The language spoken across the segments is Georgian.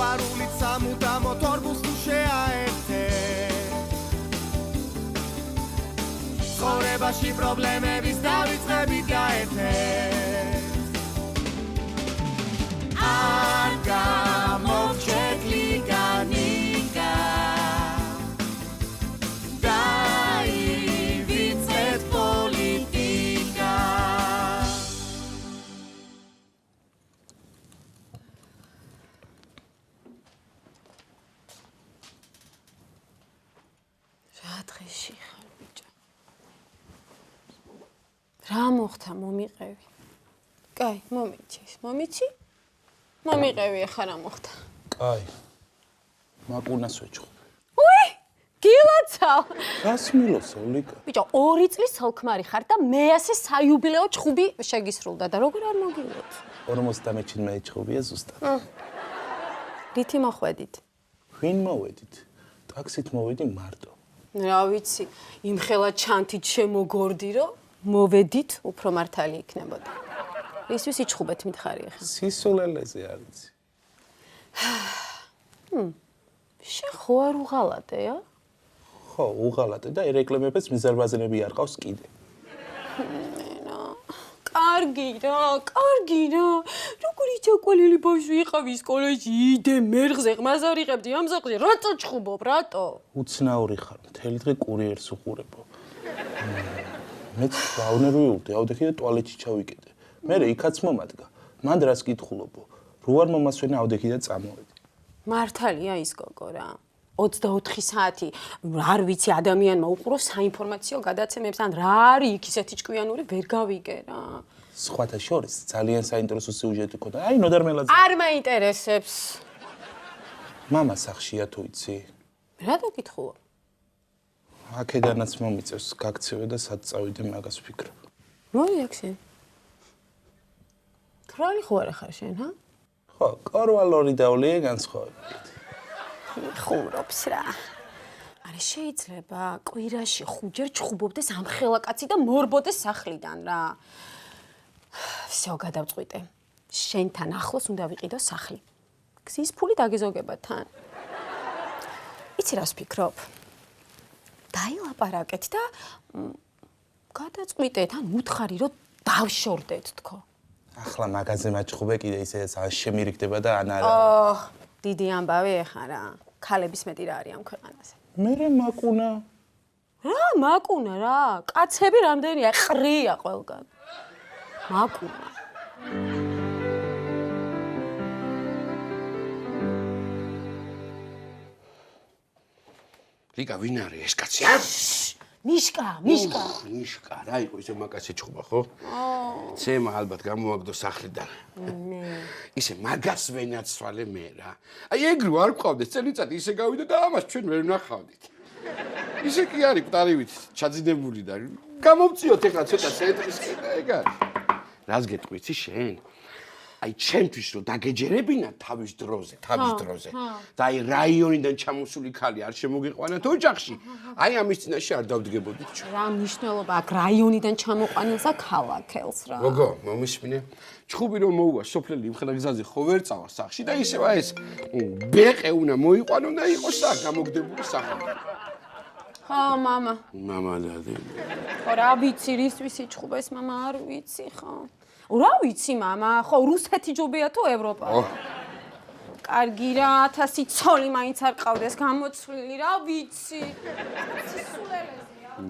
სიყვარულით სამუდამო თორბულს თუ შეაერთე ცხოვრებაში პრობლემების დავიწყებით გაერთეთ არ გამოვჩეთ ლიგანიკა დაივიწყეთ პოლიტიკა რა დღეში ხარ ბიჭო რა მოხდა მომიყევი კაი მომიცი მომიყევი ახლა რა მოხდა კაი მაკუნას ვეჭხობ უი გილაცავ რას მილოცავ ლიკა ბიჭო 2 წლის სოლქმარი ხარ და მე-100 საიუბილეო ჩხუბი შეგისრულდა და როგორ არ მოგილოცავ 57 ჩხუბია ზუსტად რითი მოხვედით ვინ მოვედით ტაქსით მოვედი მარტო რა ვიცი იმხელა ჩანთით შემოგორდი რომ მოვედით უფრო მართალი იქნებოდა ისვის იჩხუბეთ მითხარი ახლა სისულელეზე არის შენ ხო არ უღალატეა ხო უღალატე და ერეკლემებს მიზერბაზენები არ ყავს კიდე კარგი რა როგორი ჩაკვალილი ბავშვი იყავი სკოლაში იდე მერღზე ყმას არ იღებდი ამ ზაღში რატო ჩხუბობ რატო უცნაური ხარ მთელი დღე კურიერს უყურებო მეც დაუნერვიულდი ავდექი და ტუალეტში ჩავიკეტე მე იქაც მომადგა მან რას კითხულობო რო არ მომასვენა ავდექი და წამოვედი მართალია ის გოგო რა 24 საათი არ ვიცი ადამიანმა უყუროს საინფორმაციო გადაცემებს ან რა არის იქ ისეთი ჭკვიანური ვერ გავიგე რა სხვათა შორის ძალიან საინტერესო სიუჟეტი ქონდა აი ნოდარმელაძე არ მაინტერესებს მამა სახშია თუ იცი რატო კითხულობ აქედანაც მომიწევს გაქცევე და სად წავიდე მაგას ვფიქრობ მოიახსენ თრალი ხო არა ხარ შენ ჰა ხო კორვალორი დაულიე განსხვავებით ხურობს რა არა შეიძლება კვირაში 5 ჯერ ჩხუბობდეს ამ ხელაკაცი და მორბოდეს სახლიდან რა всё გადავწყვიტე შენთან ახლოს უნდა ვიყიდო სახლი გზის ფული დაგეზოგება თან იცი რას ვფიქრობ დაილაპარაკეთ და გადაწყვიტეთ ან უთხარი რომ დავშორდეთ თქო ახლა მაგაზე მაჭხუბე კიდე ისე ძალიან შემირიგდება და ან არა დიდი ამბავი ეხა რა ქალების მეტი რა არის ამ ქვეყანაზე მერე მაკუნა რა მაკუნა რა კაცები რამდენია ყრია ყველგან მაკუნა ლიკა ვინ არის ეს კაცი მიშკა რა იყო ისე მაგასე ჩხუბა ხო ცემა ალბათ გამოვაგდო სახლიდან ისე მაგას ვენაცვალე მე რა აი ეგრე არ ყავდეს წელიწადი ისე გავიდა და ამას ჩვენ ვერ ვნახავდით ისე კი არის პტარივით ჩაძინებული და გამოვწიოთ ეხლა ცოტა ცენტრის კიდე ეგ არის რას გეტყვიცი შენ აი ჩემთვის რომ დაგეჯერებინა თავის დროზე და აი რაიონიდან ჩამოსული ქალი არ შემოგიყვანათ ოჯახში აი ამის წინაშე არ დავდგებოდით ჩვენ რა მნიშვნელობა აქვს რაიონიდან ჩამოყვანილს და ქალაქელს რა გოგო მომისმინე ჩხუბი რომ მოუვა სოფლელი იმხელა გზაზე ხო ვერ წავა სახში და ისევა ეს ბეყე უნდა მოიყვანო და იყოს და გამოგდებული სახლი ხო მამა და ხო რა ვიცი რისთვის იჩხუბეს მამა არ ვიცი ხო რა ვიცი მამა ხო რუსეთი ჯობია თუ ევროპა კარგი რა 1000 ცოლი მაინც არ ყავდეს გამოცვლილი რა ვიცი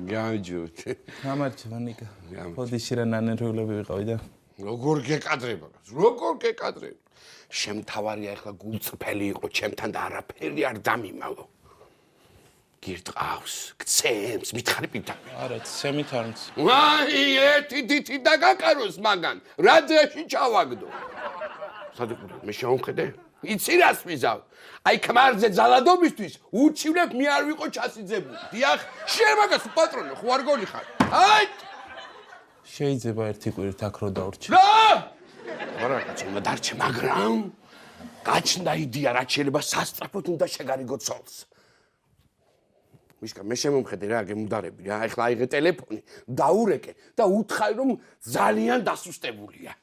გაჯოთ გამარჯობა ნიკა ფოდიში რა ნანერვიულები ვიყავი და როგორ გეკადრება შემთავარია ახლა გულწრფელი იყო ჩემთან და არაფერი არ დამიმალო გირტყავს გცემს მითხარი პირდა არა ცემით არ მც აი ერთი დითი დაგაკაროს მაგან რა დღეში ჩავაგდო სადიყურე მე შეომხედე იცი რას ვიზავ აი ქმარზე ძალადობისთვის უჩივლებ მე არ ვიყო ჩასიძებული დიახ შენ მაგას პატრონო ხო არ გონი ხარ აი შეიძლება ერთი კვირით აქ რო დავრჩი რა არა კაცო უნდა დარჩე მაგრამ გაჩნდა იდეა რაც შეიძლება სასწრაფოდ უნდა შეგარიგო ცოლს მიშკა მე შემომხედე რა გემუდარები რა ეხლა აიღე ტელეფონი დაურეკე და უთხარი რომ ძალიან დასუსტებულია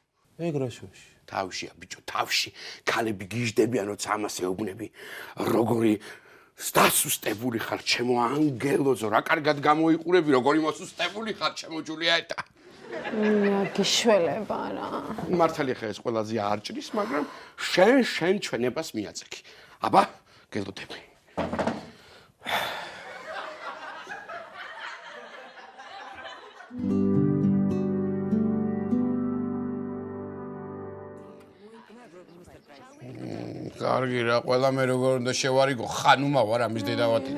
ეგ რა შუაში თავშია ბიჭო, თავში. ქალები გიждდებიან, როცა ამას ეუბნები. როგორი დასუსტებული ხარ, ჩემო ანგელოზო, რა კარგად გამოიყურები, როგორი მოსუსტებული ხარ, ჩემო ჯულიეტა. გიშველება რა. მართალია ხა ეს ყველაზე არ ჭრის, მაგრამ შენ ჩვენებას მიაწექი. აბა, გელოდები. კარგი რა, ყველა მე როგორ უნდა შევარიგო, ხანუმა ვარ ამის დედავატი.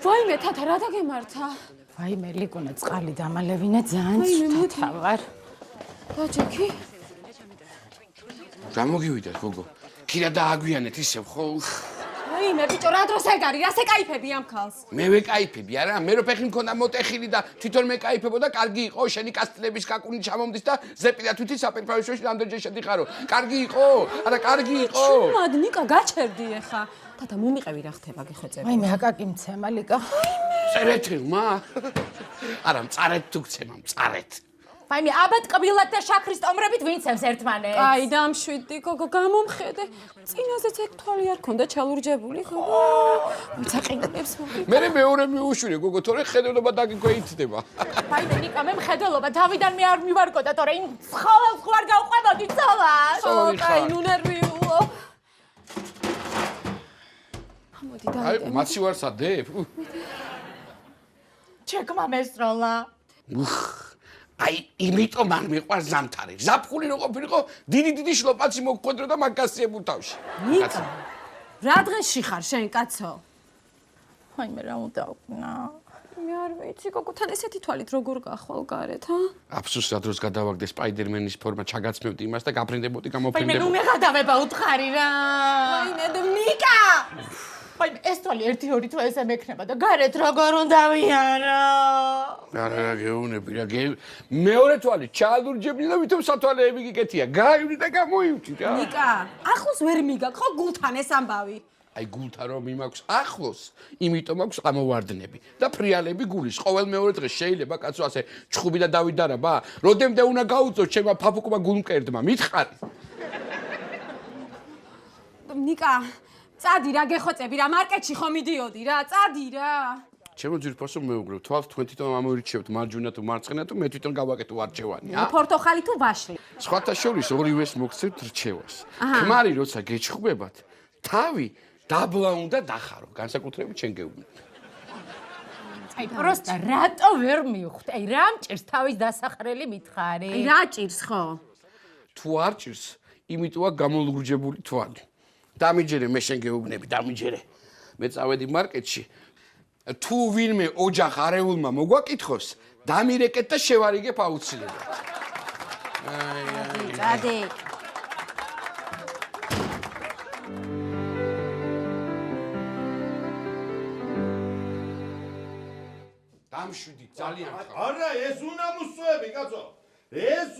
ვაიმე, თათა, რა დაგემართა? ვაიმე, ლიკონა, წყალი დამალევინე, ძალიან ცუდა ვარ. დაჭექი? რა მოგივიდათ, გოგო? ქირა დააგვიანეთ ისევ, ხო? ვაიმე, ბიჭო, რა დროს ეგარი, რა სეკაიფები ამ ხალს? მე ვეკაიფები, არა? მე რო ფეხი მქონდა მოტეხილი და თვითონ მეკაიფებოდა, კარგი იყო, შენი კასტილების კაკუნი ჩამომდის და ზეპილა თვითი საპირფარეშოში რამდენჯერ შედიხარო. კარგი იყო? არა, კარგი იყო? შუმად, ნიკა, გაჩერდი ეხა. თათა, მომიყევი რა ხდება, გეხვეწები. ვაიმე, აკაკი მცემა, ლიკა. წერეთელმა? არა, მწარეთ თუ გცემა, მწარეთ. ვაიმე, აბა ტკბილად და შაქრის ტომრებით ვინცემს ერთმანეთს? აი, დამშვიდი, გოგო, გამომხედე. წინაზეც ეგ თვალი არ ქონდა ჩალურჯებული, ხო? მიცაყინებს მოგი. მე მეორე მიუშვირე, გოგო, თორე ხედელობა დაგიქვეითდება. ვაიმე, ნიკა, მე მხედველობა თავიდან მე არ მივარგოდა, თორე იმ ცხოველს ხوار გავყვებოდი ცოლას. აი, ნუ ნერვიულო. მოდი, აი, მაცი ვარ სადებ. ჩეკმა მესროლა. აი, იმიტომ არ მიყვარ ზამთარი. ზაფხული რო ყოფილიყო, დიდი შლოპაცი მოგხვედრო და მაგასიებულ თავში. ნიკა, რა დღეში ხარ შენ, კაცო? ვაიმე, რა უნდა ვქნა? მე არ ვიცი, გოგო, თან ესეთი თვალით როგორ გახვალ გარეთ, ჰა? აფსუს რა დროს გადავაგდე სპაიდერმენის ფორმა, ჩაგაცმევდი იმას და გაფრინდებოდი, ვაიმე, გამოფრინდებოდი. ნუ მეღადავება უთხარი რა. ვაიმე, ნიკა! ვაიმე, ეს თვალი 1-2 თვე ესე მექნება და გარეთ როგორ უნდა ვიარო? არა, გეუნები რა, მეორე თვალი ჩაალურჯებდი და ვითომ სათვალეები გიკეთია. გაივლი და გამოივჭი რა. ნიკა, ახლოს ვერ მიგაკ, ხო გულთან ეს ამბავი? აი გულთან რომ იმაქვს ახლოს, იმიტომ აქვს ამოვარდნები და ფრიალები გულის. ყოველ მეორე დღეს შეიძლება კაცო ასე ჩხუბი და დავიდარაბა? როდემდე უნდა გაუწოს ჩემმა ფაფუკმა გულმკერდმა, მითხარი. ნიკა, წადი რა გეხოცები რა, მარკეტში ხომ მიდიოდი რა, წადი რა. ჩემო ძირფასო მეუღლე, თვალს თქვენ თვითონ ამოირჩევთ მარჯვენა თუ მარცხენა თუ მე თვითონ გავაკეთო არჩევანი, ა? პორტოხალი თუ ვაშლი? სხვათა შორის ორივეს მოგცევთ რჩევას. ქმარი როცა გეჩხუბებათ, თავი დაბლა უნდა დახარო, განსაკუთრებით შენ გეუბნები. აი, პროსტა რატო ვერ მივხვდი? აი, რა მჭირს თავის დასახრელი მითხარი? აი, რა ჭირს ხო? თუ არ ჭირს, იმიტოა გამოლურჯებული თვალი. დამიჯერე მე შენ გეუბნები, დამიჯერე. მე წავედი მარკეტში. თუ ვინმე ოჯახ არეულმა მოგვაკითხოს, დამირეკეთ და შევარიგებ აუცილებლად. წადი. დამშვიდი ძალიან ხარ. არა, ეს უნამუსოები, კაცო. ეს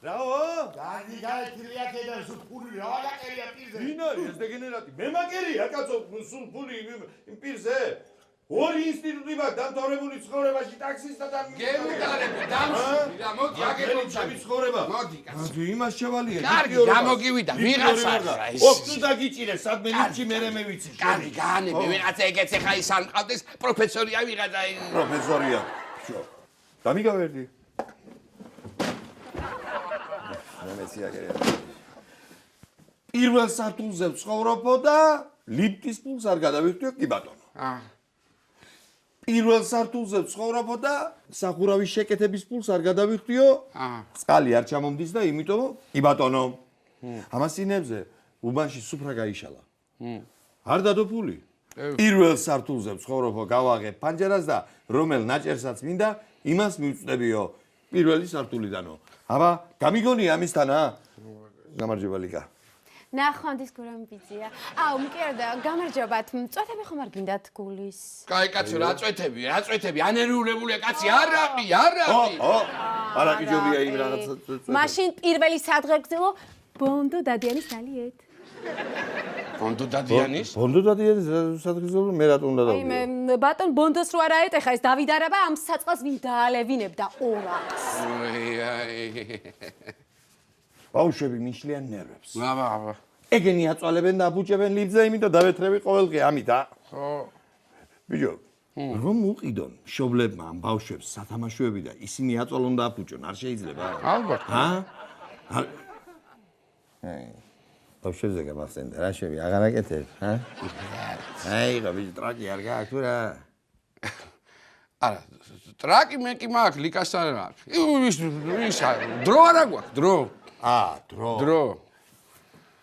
რაო? გაგი გაიქრია კიდე სულფური რა დაკერია პირზე. ვინ არის ეს დეგენერატი? მე მაგერია, კაცო, სულფური იმ პირზე. ორი ინსტიტუტი მაქვს დამთავრებული ცხოვრებაში ტაქსისტად გემუდარები, დამშვიდი რა, მოდი აგებო ჩემი ცხოვრება. მოდი კაცო. ანუ იმას შევალია. კარგი, გამოგივიდა, ვიღაცა რა ეს. ოფ, და გიჭირე, სადმე ნიჭი მე მე ვიცი. კარგი, გაანები, ვიღაცა ეგეც ხა ის არ მყავდეს, პროფესორია ვიღაცა. პროფესორია. შო. დამიგავერდი. პირველ სართულზე ვცხოვრობოდა, ლიფტის პულს არ გადავიხდიო, კი ბატონო. პირველ სართულზე ვცხოვრობოდა, სახურავის შეკეთების პულს არ გადავიხდიო, წყალი არ ჩამომდის და იმიტომ, კი ბატონო. ამას წინებზე უბანში სუფრა გაიშალა. არ დადო პული. პირველ სართულზე ვცხოვრობო, გავაღებ პანჯერას და რომელ ნაჭერსაც მინდა, იმას მივწდებიო პირველი სართულიდანო. აბა, გამიგონია ამისთანა? გამარჯობა ლიკა. ნახვამდის გურამბიძია. აუ, მკერდა, გამარჯობათ. წვეთები ხომ არ გინდათ გულის? კაი კაცო, რა წვეთები, ანერიულებულია კაცი, არაყი. არაყი ჯობია იმ რაღაცა. მაშინ პირველი სადღეგრძელო ბონდო დადიანის დალიეთ. ბონდო დადიანის? ბონდო დადიანის სადღიზოლო მე რატომ უნდა აი მე ბატონ ბონდოს რო არა ეტეხა ეს დავით არაბა ამ საწყას ვინ დაალევინებდა ორას. ბავშვები მიშლიან ნერვებს. აბა. ეგენი აწვალებენ და აბუჭებენ ლიფტზე, იმიტომ დავეთრები ყოველდღე ამით, ხო? ბიჭო, რომ უყიდონ მშობლებმა ამ ბავშვებს სათამაშოები და ისინი აწვალონ და აბუჭონ, არ შეიძლება? ალბათ. ბავშვებზე გამახსენდა, რა შევი, აღარ აკეთებ, აი, ბიჭო, ტრაკი არ გააქვს თუ რა? არა, ტრაკი მე კი მაქვს, ლიკას არ მაქვს. ის დრო არა გვაქვს, დრო. დრო.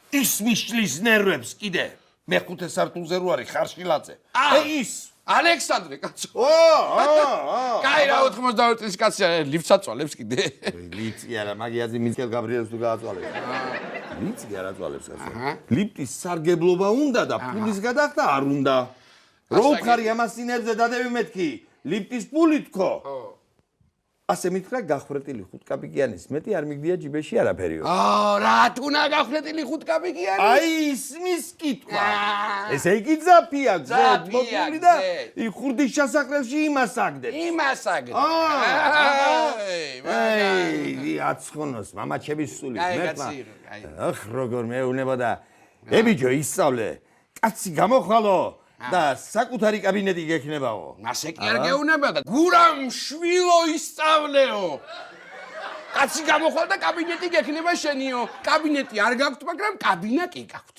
ის მიშლის ნერვებს კიდე. მე-5 სართულზე რო არის ხარშილაძე. ის ალექსანდრე კაცო. კაი რა 91 წლის კაცია, ლიფტს აწვალებს კიდე. ლიფტი არა, მაგიაზე მიცკელ გაბრიელს თუ გააწვალებს. ლიფტი არ აწვალებს კაცო. ლიფტის სარგებლობა უნდა და ფულის გადახდა არ უნდა. რო უხარი ამასინებზე დადები მეთქი, ლიფტის ფული თქო. ასე მითხრა გახრეტილი 5 კაპიკიანის მეტი არ მიგდია ჯიბეში არაფერიო. რა თუნა გახრეტილი 5 კაპიკიანი? აი ისმის კითხვა. ესე იგი ძაფია, მოკლი და ხურდის შესაძლებლში იმასაგდებს. აი, აცხონოს, მამაჩების სული. ახ, როგორ მეუნებოდა. ბიჭო, ისწავლე. კაცი გამოხვალო. და საკუთარი კაბინეტი გექნებაო. ასე კი არ გეუნება და გურამ შვილო ისწავლეო. კაცი გამოხვალ და კაბინეტი გექნება შენიო. კაბინეტი არ გაქვთ, მაგრამ კაბინეტი გაქვთ.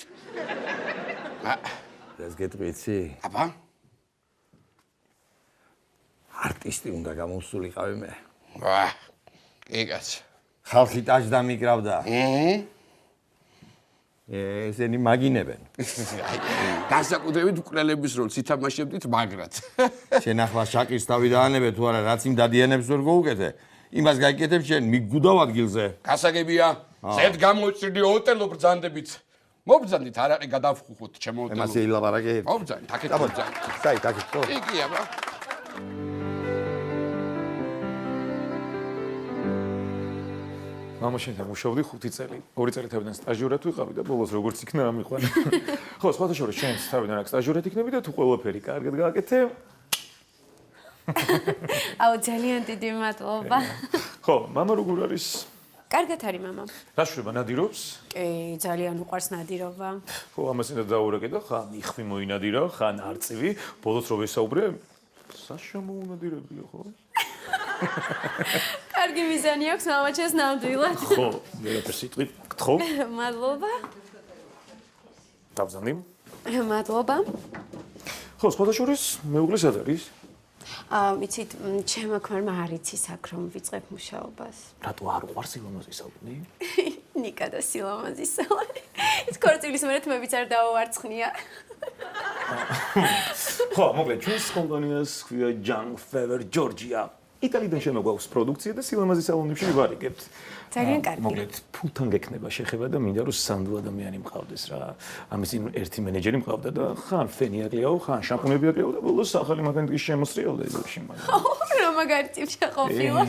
ეს გეტყვიცი? აბა. არტისტი უნდა გამოსულიყავი მე. კი კაცი. ხალხი ტაჯდა მიკრავდა. ესენი მაგინებენ. განსაკუთრებით უკრელების როლს ითამაშებდით მაგრად. შენ ახლა შაკის თავი დაანებე თუ არა, რაც იმ დადიანებს ვერ გოუკეთე. იმას გაიკეთებ შენ მიგუდავ ადგილზე. გასაგებია, ზედ გამოიწრდი ოტელო ბრძანდებით. მობრძანდით, არ არის გადავხუხოთ ჩემო ოტელო. იმას ელაპარაკე. მობრძანდით, აქეთ მობრძანდით. საი, აქეთ ხო? კი, აბა. მამა შენთან მუშაობდი 5 წელი. 2 წელი თავიდან სტაჟიორად ვიყავი და ბოლოს როგორც იქნა რა მიყვანა. ხო, სხვათა შორის შენ თავიდან აქ სტაჟიორად იქნები და თუ ყველაფერი კარგად გააკეთე. აუ ძალიან დიდი მადლობა. ხო, მამა როგორ არის? კარგად არის მამა. რა შვება ნადირობს? კი, ძალიან უყვარს ნადირობა. ხო, ამას უნდა დაურეკე და ხან იხვი მოინადირა, ხან არწივი, ბოლოს რო ვესაუბრე, საშამო უნადირებია, ხო? კარგი მიზანი აქვს მამაჩემს ნამდვილად. ხო, ვერაფერ სიტყვით გთხოვ. მადლობა. დავზანდი. მადლობა. ხო, სხვათა შორის მეუღლე სად არის? იცით, ჩემო ქმარმა არ იცის აქ რომ ვიწყებ მუშაობას. რატო არ უყვარს ილამაზისავდი? ნიკა და სილამაზისავალი. ის ქორწილის მერე თმებიც არ დაავარცხნია. ხო, მოკლედ ჩვენს კომპანიას ქვია Young Fever Georgia. იტალიდან შემოგვაქვს პროდუქცია და სილამაზის სალონებში ვარიგებთ. ძალიან კარგი. მოკლედ ფულთან გექნება შეხება და მინდა რომ სანდო ადამიანი მყავდეს რა. ამის ერთი მენეჯერი მყავდა და ხან ფენი აკლეაო, ხან შამპუნები აკლეაო და ბოლოს ახალი მაგალითი შემოსწრიავდა ისოში მაგრამ. რა მაგარი ტიპი ყოფილა.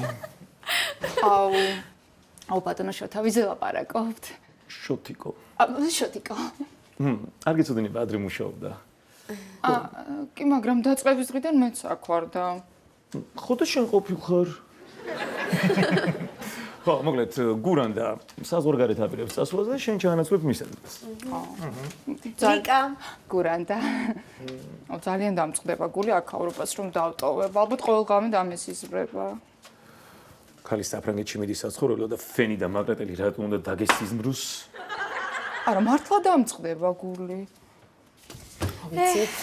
აუ ბატონო შოთავიზე ლაპარაკობთ. შოტიკო. შოტიკო. არ გეცოდინება ადრე მუშაობდა. კი მაგრამ დაწყების დღიდან მეც აქ ვარ და ხო და შენ ყოფილხარ? ხო, მოკლედ გურან და საზღვარგარეთ აპირებს წასვლას და შენ ჩაანაცვლებ მის ადგილს. რიკა, გურან და ძალიან დამწყდება გული აქ ევროპას რომ დავტოვებ. ალბათ ყოველგამე დამესიზრება. ქალი საფრანგეთში მიდის საცხოვრებლად და ფენი და მაგრატელი რატომ უნდა დაგესიზმროს? არა, მართლა დამწყდება გული. ვიცით?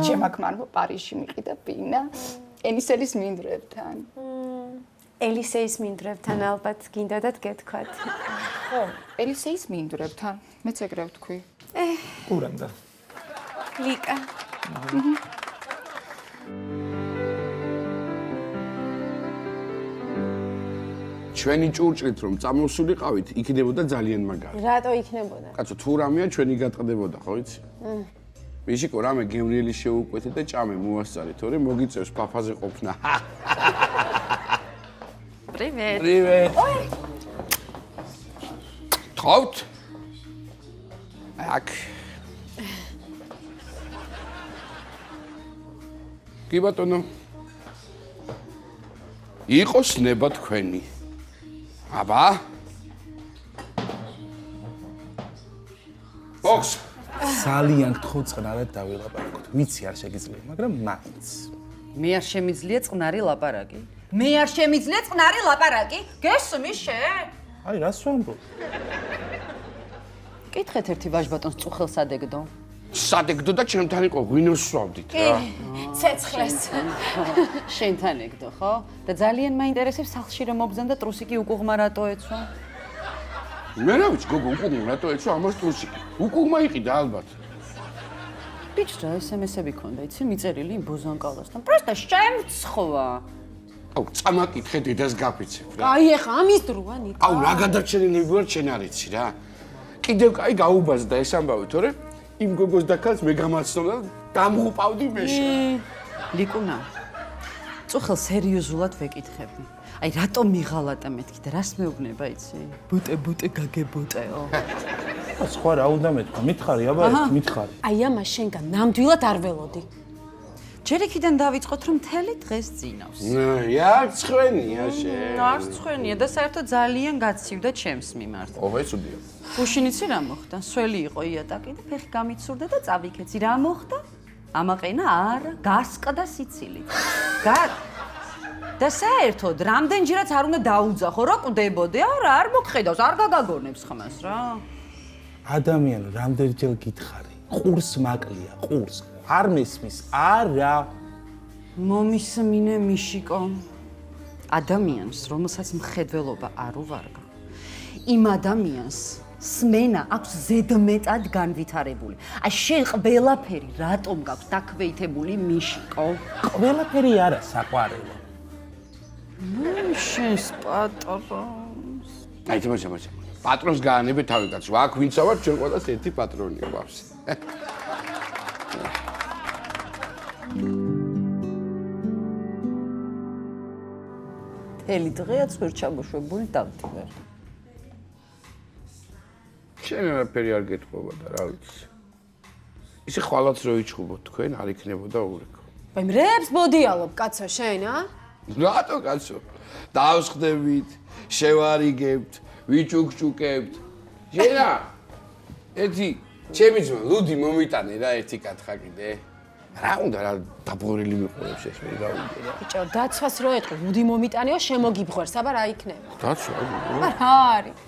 ჩემო ქმარმა პარიზში მიყიდა პინა. ელისეის მინდვრებთან. ელისეის მინდვრებთან ალბათ გინდათ გეთქვათ. ხო, ელისეის მინდვრებთან. მეც ეგრე ვთქვი. გურანდა. ლიკა. ჩვენი ჭურჭრით რომ წამოსულიყავით, იქნებოდა ძალიან მაგარი. რატო იქნებოდა? კაცო, თუ რამეა ჩვენი გატყდებოდა, ხო იცი? მიშიკო რამე გემრიელი შეუკვეთე და ჭამე მოასწარი, თორე მოგიწევს ფაფაზე ყოფნა. Привет. Привет. თავთ? აქ. კი ბატონო. იყოს ნება თქვენი. აბა. ოქს. ძალიან გთხოვ წყნარად დავილაპარაკოთ. ვიცი არ შეგიძლია, მაგრამ მაინც. მე არ შემიძლია წყნარი ლაპარაკი. მე არ შემიძლია წყნარი ლაპარაკი. გესმის შენ? აი, რას ვამბობ? კითხეთ ერთი ვაჟბატონს წუხელს ადეგდო. სადეგდო და ჩემთან იყო ღვინოს სვავდით რა. ცეცხლეს. შენთან ეგდო, ხო? და ძალიან მაინტერესებს სახლში რომ მობზანდა ტრუსიკი უკუღმა რატო ეცვა? მე რა ვიცი, გოგო, უკუღმა რატო ეცვა ამას ტრუსიკი? უკუღმა იყიდა ალბათ. ბიჭრა, SMS-ები ქონდა, იცი, მიწერილი იმ ბოზანკალასთან. პროსტა შემცხვა. აუ, წამაკითხე დედას გაფიცებ რა. აი ეხა ამის დროა ნიკა. აუ, რა გადარჩენილები ვარ შენ არ იცი რა. კიდევ კაი გაუბაზდა ეს ამბავი, თორე იმ გოგოს და ქალს მე გამაცნობდა და დამღუპავდი მეშე. ლიკუნა. წუხელ სერიოზულად ვეკითხები. აი, რატომ მიღალატა მეთქი და რას მეუბნება, იცი? ბუტე გაგებუტეო. სხვა რა უნდა მეთქვა? მითხარი, აბა, მითხარი. აი ამას შენგან ნამდვილად არ ველოდი. ჯერ იქიდან დავიწყოთ რომ მთელი დღეს წინავს. რა ცხენია შენ. არც ცხენია და საერთოდ ძალიან გაცივდა ჩემს მიმართ. ოვეცუდია. უშინიცი რა მოხდა? სველი იყო იატაკი და ფეხი გამიცურდა და წავიქეცი. რა მოხდა? ამაყენა არა, გასყდა სიცილით. და საერთოდ რამდენჯერაც არ უნდა დაუძახო, რა კვდებოდე? არა, არ მოგხედავს, არ გაგაგონებს ხმას რა. ადამიანი რამდენჯერ გითხარი? ყურს მაკლია, ყურს. არ მესმის, არა. მომისმინე მიშიკო. ადამიანს, რომელსაც მხედველობა არ უვარგა, იმ ადამიანს სმენა აქვს ზედმეტად განვითარებული. აი შენ ყველაფერი რატომ გაქვს დაქვეითებული მიშიკო? ყველაფერი არა საყვარელო. შენს პატრონს. აი, თამაშა. პატრონს გაანებე თავი კაცო. აქ ვინც ვარ, ჩვენ ყველას ერთი პატრონი გვაქვს. ელი დღეაც ვერ ჩამოშვებული დავდივარ. შენ არაფერი არ გეტყობა და რა ვიცი. ისე ხვალაც რო იჩხუბოთ თქვენ, არ იქნებოდა ურეკო. აი მრებს მოდიალობ კაცო შენ, ა? რატო კაცო? დავსხდებით, შევარიგებთ, ვიჭუკჭუკებთ. შენა? ერთი ჩემი ძმა ლუდი მომიტანე რა ერთი კათხა კიდე. რა უნდა რა დაბღურილი მიყვებს ეს მე გავიგე რა. ბიჭო, დაცვას რო ეტყვი, ლუდი მომიტანეო, შემოგიბღერს, აბა რა იქნება? დაცვა? რა არის?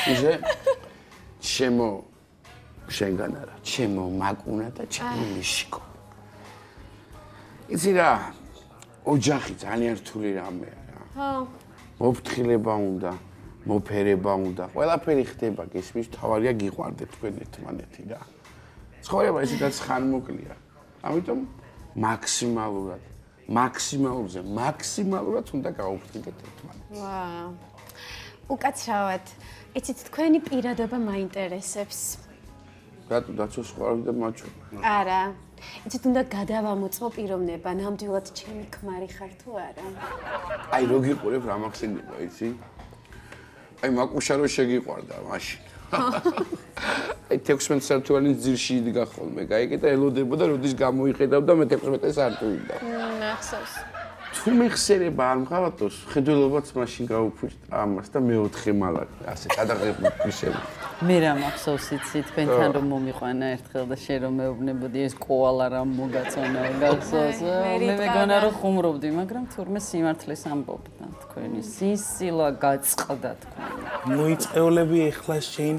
ისე ჩემო შენგან არა, ჩემო მაკუნა და ჩემო მიშიკო. იცი რა, ოჯახი ძალიან რთული რამეა რა. ხო. მოფრთხილება უნდა, მოფერება უნდა, ყველაფერი ხდება, გესმის, თავარია გიყვარდეთ თქვენ ერთმანეთი რა. ცხოვრება ისედაც ხანმოკლეა. ამიტომ მაქსიმალურად უნდა გავუფრთხილდეთ ერთმანეთს. ვა. უკაცრავად. იცით თქვენი პირადობა მაინტერესებს. რატო დაცოს ყვარავი და მაჩვენ? არა. იცით უნდა გადავამოწმო პიროვნება, ნამდვილად ჩემი ქმარი ხარ თუ არა? აი რო გიყურებ რა მახსენდება, იცი? აი მაკუშა რო შეგიყვარდა მაშინ. აი 16 სართულიანი ძირში იდგა ხოლმე, გაიგე და ელოდებოდა როდის გამოიხედავდა მე 16 სართულიდან. ნახსოვს. თუ მეხსერება არ მყავათოს, ხედველობაც მაშინ გაუფუჭდა ამას და მეოთხე მალაკი, ასე გადაღებული ისევ. მე რა მახსოვს იცი თქვენთან რომ მომიყვანა ერთხელ და შენ რომ მეუბნებოდი ეს კოალა რა მოგაწონა გახსოვს? მე მეგონა რომ ხუმრობდი, მაგრამ თურმე სიმართლეს ამბობდა თქვენი სისილა გაწყდა თქვენი. მოიწეულები ეხლა შენ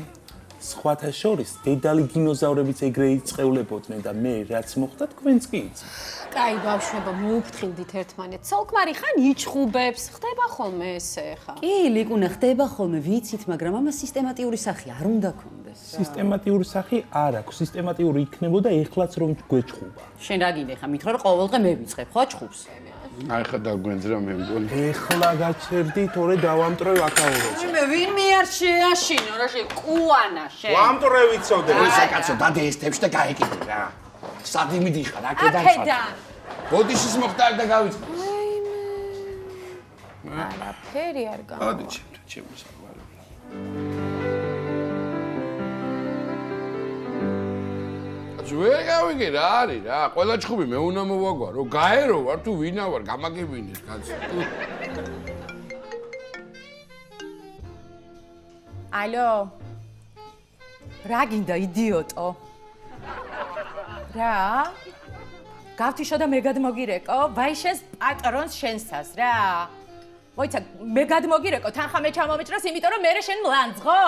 სხვათა შორის დედალი დინოზავრებიც ეგრე იწყევლებოდნენ და მე რაც მოხდა თქვენც კი იცით. კაი ბავშვებო, მოუფრთხილდით ერთმანეთს. სოლქმარი ხან იჩხუბებს, ხდება ხოლმე ესე ხა. კი, ლიკუნა ხდება ხოლმე, ვიცით, მაგრამ ამას სისტემატიური სახი არ უნდა კონდეს. სისტემატიური სახი არ აქვს, სისტემატიური იქნებოდა ეხლაც რომ გვეჩხუბა. შენ რა გინდა ხა, მითხრა რომ ყოველდღე მე ვიწყებ, ხო ჩხუბს? აი ხა დაგვენძრა მე მგონი. ეხლა გაჩერდი, თორე დავამტრევ აკაუროს. მე ვინმე არ შეაშინო, რა შე კუანა შენ. ვამტრევიცოდე. ისა კაცო, დადე ეს თებში და გაეკიდე რა. სადი მიდიხარ, აქედან წარ. ბოდიშის მოხდა და გავიწყე. არაფერი არ გამა. ადი ჩემო საყვარელი. კაცო, ვერ გავიგე რა არის რა. ყველა ჩხუბი მე უნდა მოვაგვარო. გაერო ვარ თუ ვინა ვარ, გამაგებინეს კაცო. ალო. რა გინდა იდიოტო? რა? გავთიშო და მე გადმოგირეკო? ვაი შენს პატრონს შენსას რა. მოიცა, მე გადმოგირეკო, თანხა მე ჩამომეჭრას, იმიტომ რომ მე შენ მლანძღო?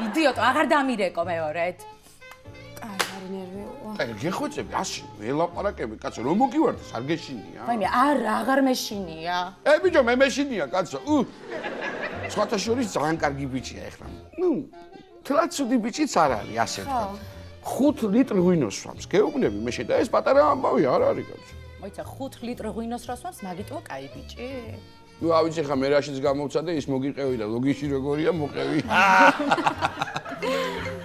იდიოტო, აღარ დამირეკო მეორედ. კაი, არი ნერვიულო. აი, გეხოცები, აში, ველაპარაკები, კაცო, რომ მოგივარდეს, არ გეშინია? ვაიმე, არა, აღარ მეშინია. ბიჭო, მე მეშინია, კაცო. სხვათა შორის ძალიან კარგი ბიჭია ეხლა. თლაც ცუდი ბიჭიც არ არის, ასე ვთქვა. 5 ლიტრ ღვინოს სვამს. გეუბნები, მე შედა ეს პატარა ამბავი არ არის, კაცო. მოიცა 5 ლიტრ ღვინოს რა სვამს, მაგიტოა კაი ბიჭი. ნუ ავიცი ხა მე რაშიც გამოვცადე, ის მოგიყევი და ლოგიში როგორია მოყევი.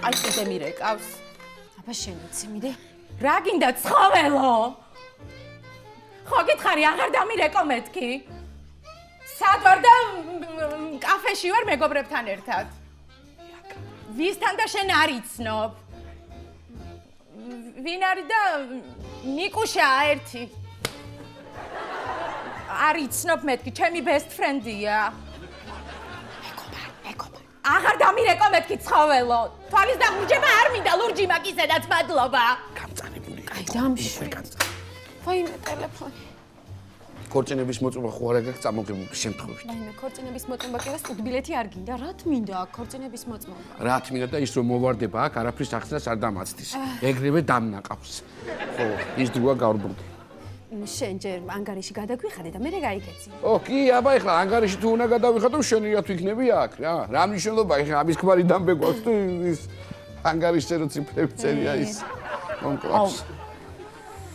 აი კიდე მირეკავს. აბა შენ ვიცი მიდე? რა გინდა ცხოველო? ხო გითხარი, აღარ დამირეკო მეთქი? სად ვარ და კაფეში ვარ მეგობრებთან ერთად. ვისთან და შენ არ იცნობ? ვინ არის და ნიკუშაა ერთი. არ იცნობ მეთქი, ჩემი best friend-ია. მეგობარ. აღარ დამირეკო მეთქი ცხოველო. თვალის დამურჯება არ მინდა ლურჯი მაგისედაც მადლობა. გამწანებული. აი დამშვი. ვაიმე ტელეფონი. ქორწინების მოწმობა ხო არ აქვს წამოღებული შემთხვევით. ვაიმე ქორწინების მოწმობა კი არა, სტუდბილეთი არ გინდა. რა თმინდა აქ ქორწინების მოწმობა? რა თმინდა და ის რომ მოვარდება აქ არაფრის ახსნას არ დამაცდის. ეგრევე დამნაყავს. ხო, ის დროა გავრბლდი. შენ ჯერ ანგარიში გადაგვიხადე და მე გაიგეცი. კი, აბა ეხლა ანგარიში თუ უნდა გადავიხადო, შენი რა თვითნები აქ რა. რა მნიშვნელობა ეხლა ამის ქმარი დამბე გვაქვს თუ ის ანგარიშზე რო ციფრები წერია ის მომკლავს.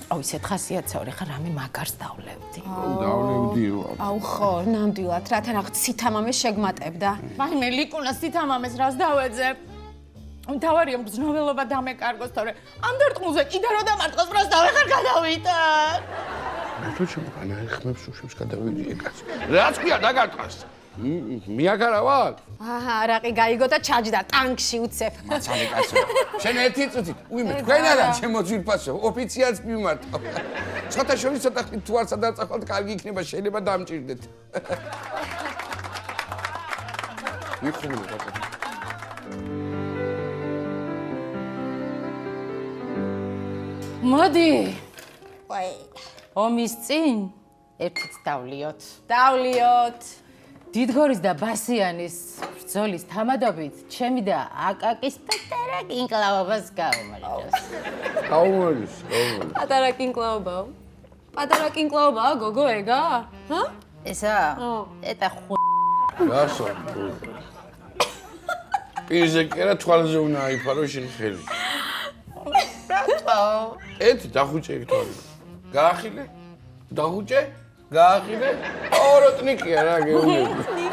აუ ისეთ ხასიათსაური ხარ რამე მაგარს დავლევდი. დავლევდიო. აუ ხო, ნამდვილად, რათა რაღაც სითამამეს შეგმატებდა. ვაიმე ლიკუნა სითამამეს რას დავეძებ? თავარია მგზნოველობა დამეკარგოს, თორე ამ დარტყმულზე კიდე რო დამარტყოს, პროსტა ვეხარ გადავიტან. რატო შემოგანა ხმებს უშვებს გადავიდიე კაცო. რაც ქვია დაგარტყას. მიაგარა ვარ? რაყი გაიგო და ჩაჯდა ტანკში უცებ. მაცალე კაცო. შენ ერთი წუთით, უიმე თქვენ არა ჩემო ძვირფასო, ოფიციალს მიმართო. ცოტა შორის ცოტა ხნით თუ არ სადარწახვალთ, კარგი იქნება, შეიძლება დამჭირდეთ. მიხმული კაცო. მოდი. ვაი. ომის წინ ერთიც დავლიოთ. დავლიოთ. დიდგორის და ბასიანის ბრძოლის თამადობით ჩემი და აკაკის პატარა კინკლაობას გაუმარჯოს. გაუმარჯოს. პატარა კინკლაობაო. პატარა კინკლაობაა გოგო ეგა? ჰა? ესა? ეტა გასო. პირზე კერა თვალზე უნდა აიფარო შენ ხელი. რატო? ერთი დახუჭე თვალი. გაახილე? დახუჭე? გაახილე? ოროტნიკია რა გეუბნები.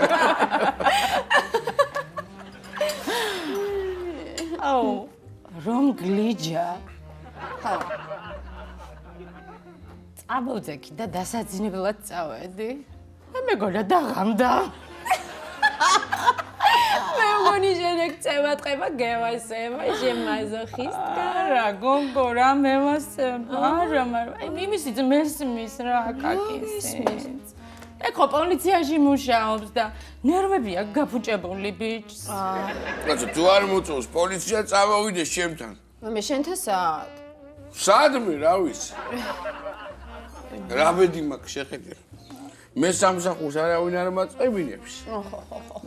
აუ, რომ გლიჯა. ხო. წამოვძექი და დასაძინებლად წავედი. მე მეგონა დაღამდა. მე მგონი შენ ეგ წემატყება გევასება, შენ მაზოხისტკა. რა გოგო რა მევასება? არა, მაგრამ იმისი მესმის რა აკაკისი. ეხო პოლიციაში მუშაობს და ნერვები აქვს გაფუჭებული ბიჭს. კაცო, თუ არ მოწევს პოლიცია წამოვიდეს ჩემთან. მე შენთან სად? სადმე რა ვიცი. რა ბედი მაქვს შეხედე. მე სამსახურს არავინ არ მაწყებინებს.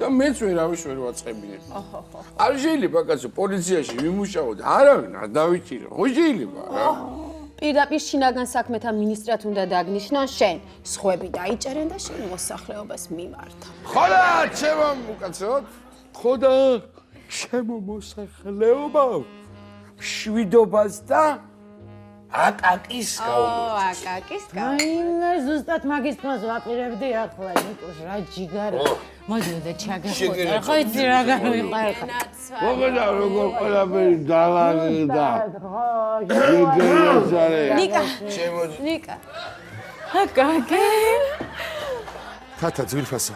და მეც ვერავის ვერ ვაწყებინებ. არ შეიძლება კაცო პოლიციაში ვიმუშაო და არავინ არ დავიჭირო. ხო შეიძლება რა. პირდაპირ შინაგან საქმეთა მინისტრად უნდა დაგნიშნონ შენ. სხვები დაიჭერენ და შენ მოსახლეობას მიმართა. ხოდა ჩემო უკაცოდ. ხოდა ჩემო მოსახლეობა შვიდობას და აკაკის გაუგო. აკაკის აიმე ზუსტად მაგის თავს ვაპირებდი ახლა ნიკოს რა ჯიგარი. მოდიოდა ჩაგეხოთა. ხო იცი რა გამიყარა. მოგედა როგორ ყველაფერი დავაგდა. ნიკა. ჩემო ნიკა. აკაკი. თათა ძვირფასო.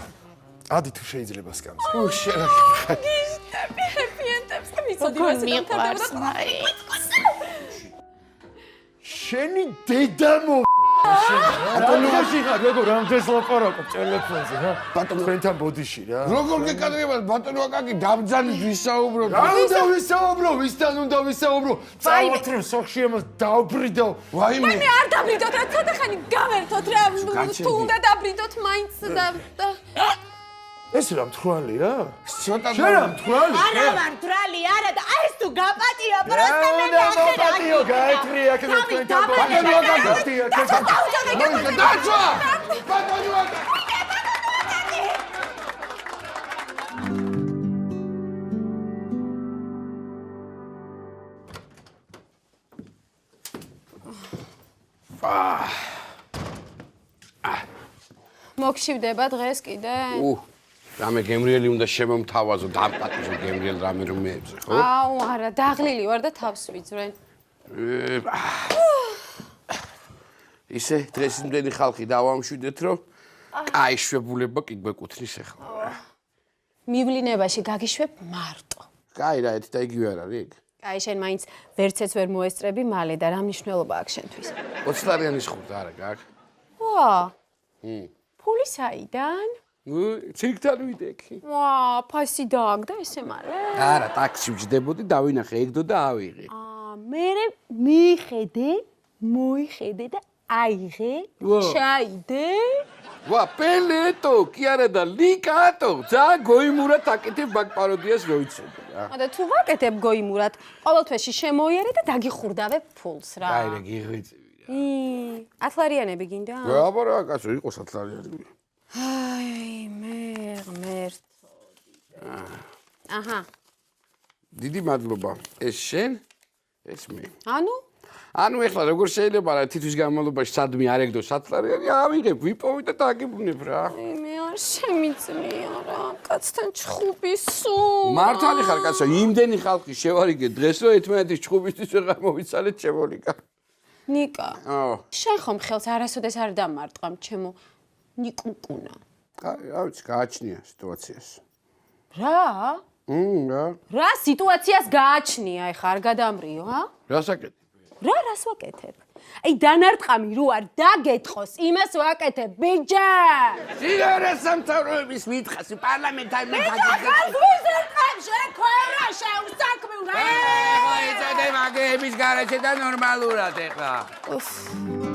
ადი თუ შეიძლება სკამს. უშერა. პიენტებს მიწოდი მასე მიყვარს მაი. შენი დედა მო ბატონოში ხარ როგორ რამდენს ლაპარაკობ ტელეფონზე რა თქვენთან ბოდიში რა როგორ გეკადრება ბატონო აკაკი დამძანის ვისაუბრო რა უნდა ვისაუბრო ვისთან უნდა ვისაუბრო წავთ რომ სოხში ამას დავბრიდო ვაიმე მე არ დაბრიდოთ რა ცოტა ხანი გავერთოთ რა თუ უნდა დაბრიდოთ მაინც და ეს რა მთვრალია? ცოტა შენ რა მთვრალი? არა ვარ მთვრალი, არა და ეს თუ გაპატიო პროსტა მე გაპატიო გაეთრია კიდე თქვენთან ბატონო გაგახტია თქვენთან დაცვა ბატონო მოგშივდება დღეს კიდე? რამე გემრიელი უნდა შემომთავაზო დამპატიჟო გემრიელ რამე რომ მეებზე ხო? აუ არა დაღლილი ვარ და თავს ვიძვრენ. ისე დღეს იმდენი ხალხი დავამშვიდეთ რომ კაი შვებულება კი გვეკუთვნის ახლა. მივლინებაში გაგიშვებ მარტო. კაი რა ერთი და იგივე არ არის? კაი შენ მაინც ვერცეც ვერ მოესწრები მალე და რა მნიშვნელობა აქვს შენთვის? 20 ლარიანის ხურდა არა გაქვს? ვა. ფული საიდან? ცირკთან ვიდექი. ვა, ფასი დააგდა ესე მალე? არა, ტაქსი ვჯდებოდი, დავინახე ეგდო და ავიღე. მე მიხედე, მოიხედე და აიღე, ჩაიდე. ვა, პელეტო, კი არა და ლიკატო, ძალიან გოიმურად აკეთებ მაგ პაროდიას რო იცოდი რა. და თუ ვაკეთებ გოიმურად, ყოველთვეში შემოიერე და დაგიხურდავე ფულს რა. აი რა გიღვიწევი რა. 10 ლარიანები გინდა? აბა რა, კაცო, იყო 10 ლარიანი. აი, მე ღმერთო. აჰა. დიდი მადლობა. ეს შენ? ეს მე. ანუ ეხლა როგორ შეიძლება რა თითის განმავლობაში სადმე არ ეგდო 10 ლარიანი ავიღებ, ვიპოვე და დაგიბრუნებ რა. მე არ შემიძლია რა, კაცთან ჩხუბი სუ. მართალი ხარ კაცო, იმდენი ხალხი შევარიგე დღეს რომ ერთმანეთის ჩხუბისთვის ვეღარ მოვიცალეთ შემოლიკა. ნიკა. შენ ხომ ხელს არასოდეს არ დამარტყამ ჩემო ნიკუკუნა. რა ვიცი, გააჩნია სიტუაციას. რა? რა? რა სიტუაციას გააჩნია ეხა არ გადამრიო, ჰა? რას აკეთებ? რას ვაკეთებ? აი დანარტყამი რო არ დაგეთყოს, იმას ვაკეთებ, ბიჯა! სიგარეს სამთავროების მითხასი პარლამენტთან მე გაზვიზერტყამ შექორა შეუსაქმე რა იცოდე მაგების გარეშე და ნორმალურად ეხლა.